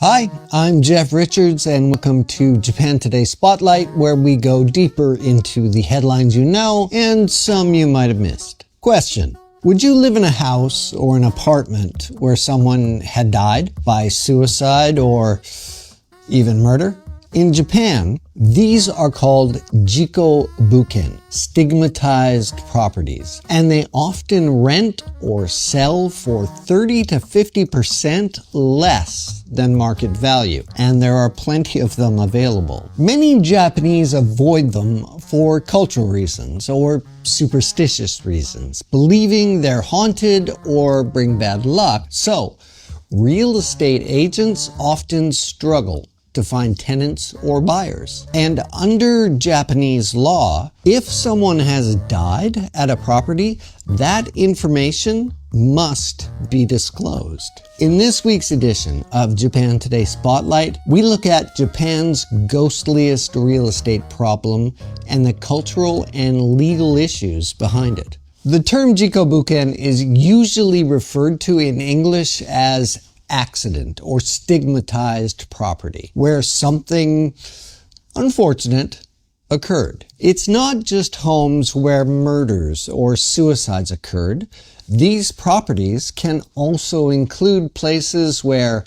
Hi, I'm Jeff Richards and welcome to Japan Today Spotlight, where we go deeper into the headlines you know and some you might have missed. Question: would you live in a house or an apartment where someone had died by suicide or even murder? In Japan, these are called jiko-buken, stigmatized properties, and they often rent or sell for 30 to 50% less than market value, and there are plenty of them available. Many Japanese avoid them for cultural reasons or superstitious reasons, believing they're haunted or bring bad luck. So, real estate agents often struggle to find tenants or buyers. And under Japanese law, if someone has died at a property, that information must be disclosed. In this week's edition of Japan Today Spotlight, we look at Japan's ghostliest real estate problem and the cultural and legal issues behind it. The term jiko-buken is usually referred to in English as accident or stigmatized property, where something unfortunate occurred. It's not just homes where murders or suicides occurred. These properties can also include places where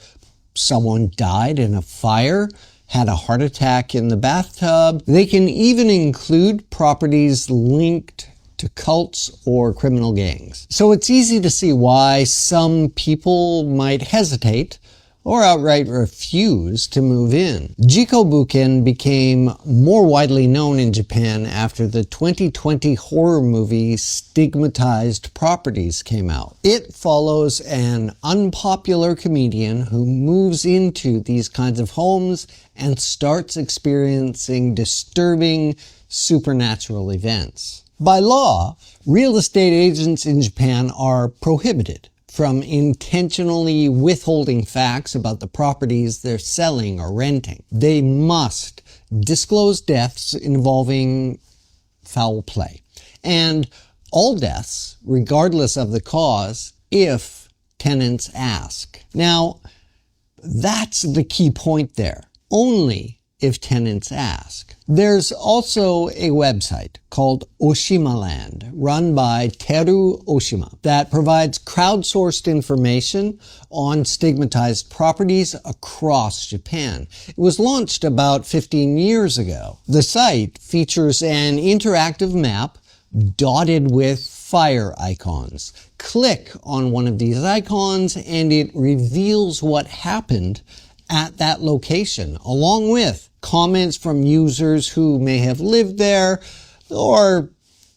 someone died in a fire, had a heart attack in the bathtub. They can even include properties linked to cults or criminal gangs. So it's easy to see why some people might hesitate or outright refuse to move in. Jiko-buken became more widely known in Japan after the 2020 horror movie Stigmatized Properties came out. It follows an unpopular comedian who moves into these kinds of homes and starts experiencing disturbing supernatural events. By law, real estate agents in Japan are prohibited from intentionally withholding facts about the properties they're selling or renting. They must disclose deaths involving foul play, and all deaths, regardless of the cause, if tenants ask. Now, that's the key point there. Only if tenants ask. There's also a website called Oshimaland, run by Teru Oshima, that provides crowdsourced information on stigmatized properties across Japan. It was launched about 15 years ago. The site features an interactive map dotted with fire icons. Click on one of these icons and it reveals what happened at that location, along with comments from users who may have lived there or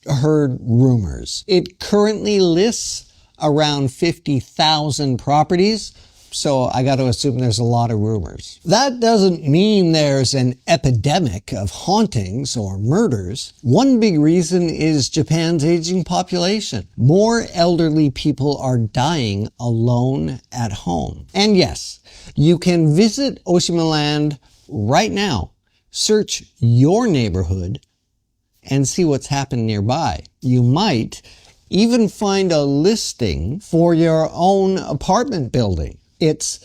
heard rumors. It currently lists around 50,000 properties, so I got to assume there's a lot of rumors. That doesn't mean there's an epidemic of hauntings or murders. One big reason is Japan's aging population. More elderly people are dying alone at home. And yes, you can visit Oshimaland right now. Search your neighborhood and see what's happened nearby. You might even find a listing for your own apartment building. It's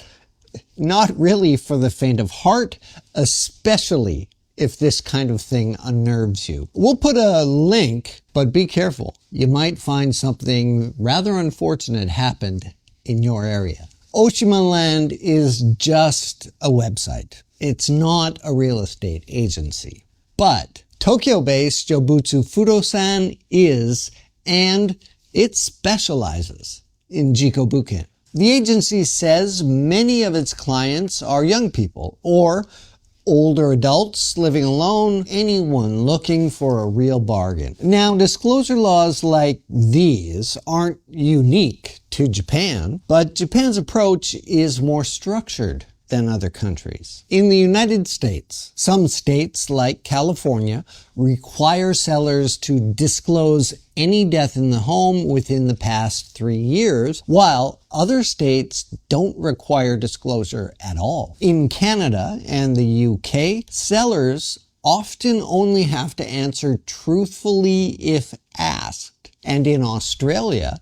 not really for the faint of heart, especially if this kind of thing unnerves you. We'll put a link, but be careful. You might find something rather unfortunate happened in your area. Oshimaland is just a website. It's not a real estate agency. But Tokyo-based Jobutsu Fudosan is, and it specializes in jiko-buken. The agency says many of its clients are young people or older adults living alone, anyone looking for a real bargain. Now, disclosure laws like these aren't unique to Japan, but Japan's approach is more structured than other countries. In the United States, some states like California require sellers to disclose any death in the home within the past 3 years, while other states don't require disclosure at all. In Canada and the UK, sellers often only have to answer truthfully if asked. And in Australia,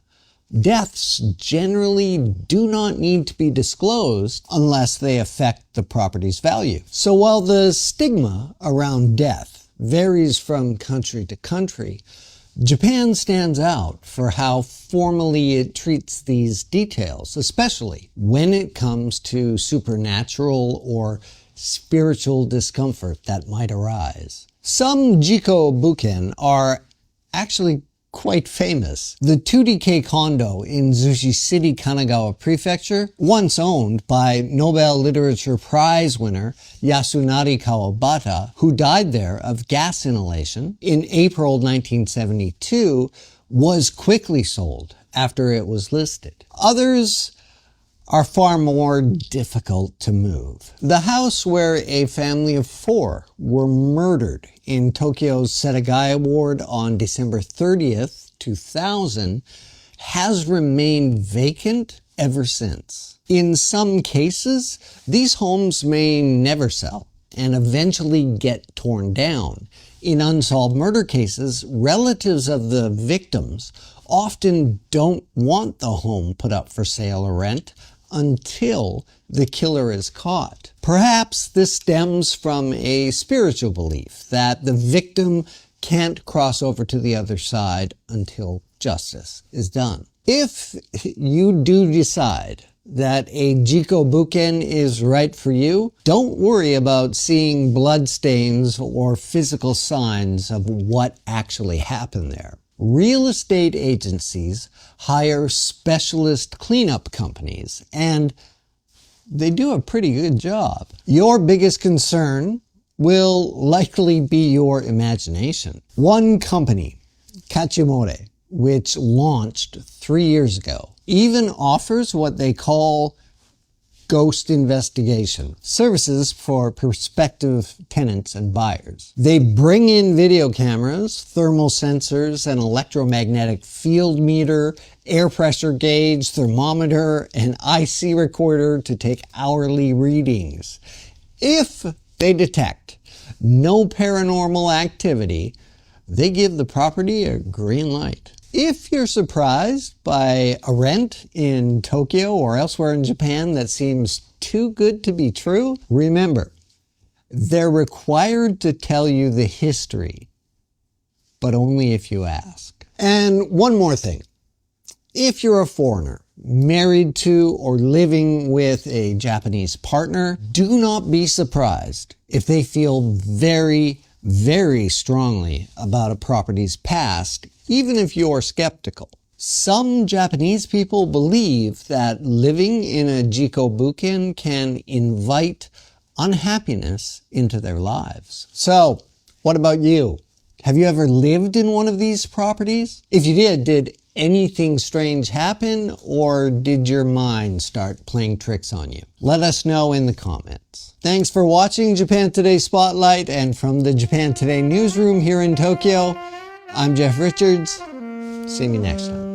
Deaths generally do not need to be disclosed unless they affect the property's value. So while the stigma around death varies from country to country, Japan stands out for how formally it treats these details, especially when it comes to supernatural or spiritual discomfort that might arise. Some jiko-buken are actually quite famous. The 2DK condo in Zushi City, Kanagawa Prefecture, once owned by Nobel Literature Prize winner Yasunari Kawabata, who died there of gas inhalation in April 1972, was quickly sold after it was listed. Others are far more difficult to move. The house where a family of 4 were murdered in Tokyo's Setagaya ward on December 30th, 2000, has remained vacant ever since. In some cases, these homes may never sell and eventually get torn down. In unsolved murder cases, relatives of the victims often don't want the home put up for sale or rent until the killer is caught. Perhaps this stems from a spiritual belief that the victim can't cross over to the other side until justice is done. If you do decide that a jiko-buken is right for you, don't worry about seeing bloodstains or physical signs of what actually happened there. Real estate agencies hire specialist cleanup companies, and they do a pretty good job. Your biggest concern will likely be your imagination. One company, Kachimore, which launched 3 years ago, even offers what they call ghost investigation services for prospective tenants and buyers. They bring in video cameras, thermal sensors, an electromagnetic field meter, air pressure gauge, thermometer, and IC recorder to take hourly readings. If they detect no paranormal activity, they give the property a green light. If you're surprised by a rent in Tokyo or elsewhere in Japan that seems too good to be true, remember, they're required to tell you the history, but only if you ask. And one more thing. If you're a foreigner, married to or living with a Japanese partner, do not be surprised if they feel very strongly about a property's past, even if you're skeptical. Some Japanese people believe that living in a jiko-buken can invite unhappiness into their lives. So, what about you? Have you ever lived in one of these properties? If you did anything strange happen, or did your mind start playing tricks on you? Let us know in the comments. Thanks for watching Japan Today Spotlight, and from the Japan Today newsroom here in Tokyo, I'm Jeff Richards. See me next time.